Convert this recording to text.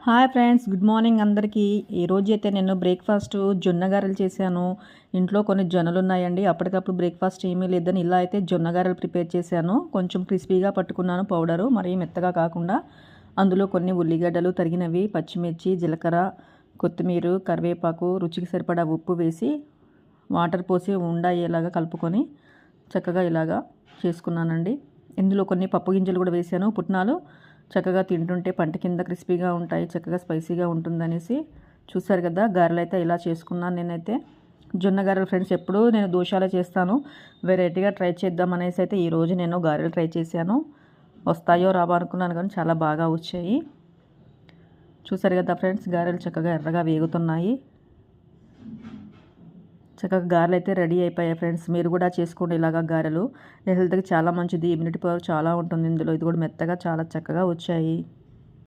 Hi friends, good morning అందరికీ. ఈరోజు అయితే నేను బ్రేక్ఫాస్ట్ జొన్న గారెలు చేశాను. ఇంట్లో కొన్ని జొన్నలు ఉన్నాయండి. అప్పటికప్పుడు బ్రేక్ఫాస్ట్ ఏమీ లేదని ఇలా అయితే జొన్న గారెలు ప్రిపేర్ చేశాను. కొంచెం క్రిస్పీగా పట్టుకున్నాను పౌడరు, మరీ మెత్తగా కాకుండా. అందులో కొన్ని ఉల్లిగడ్డలు తరిగినవి, పచ్చిమిర్చి, జీలకర్ర, కొత్తిమీర, కరివేపాకు, రుచికి సరిపడా ఉప్పు వేసి వాటర్ పోసి ఉండయ్యేలాగా కలుపుకొని చక్కగా ఇలాగా చేసుకున్నానండి. ఇందులో కొన్ని పప్పు గింజలు కూడా వేసాను, పుట్నాలు. చక్కగా తింటుంటే పంట కింద క్రిస్పీగా ఉంటాయి, చక్కగా స్పైసీగా ఉంటుందనేసి. చూసారు కదా, గారెలు అయితే ఇలా చేసుకున్నాను నేనైతే. జొన్న గారెలు ఫ్రెండ్స్ ఎప్పుడూ నేను దోశలో చేస్తాను, వెరైటీగా ట్రై చేద్దాం అనేసి అయితే ఈరోజు నేను గారెలు ట్రై చేశాను. వస్తాయో రావో అనుకున్నాను కానీ చాలా బాగా వచ్చాయి. చూసారు కదా ఫ్రెండ్స్, గారెలు చక్కగా ఎర్రగా వేగుతున్నాయి. చక్కగా గారెలు అయితే రెడీ అయిపోయాయి ఫ్రెండ్స్. మీరు కూడా చేసుకోండి ఇలాగా గారెలు. హెల్త్కి చాలా మంచిది, ఇమ్యూనిటీ పవర్ చాలా ఉంటుంది ఇందులో. ఇది కూడా మెత్తగా చాలా చక్కగా వచ్చాయి.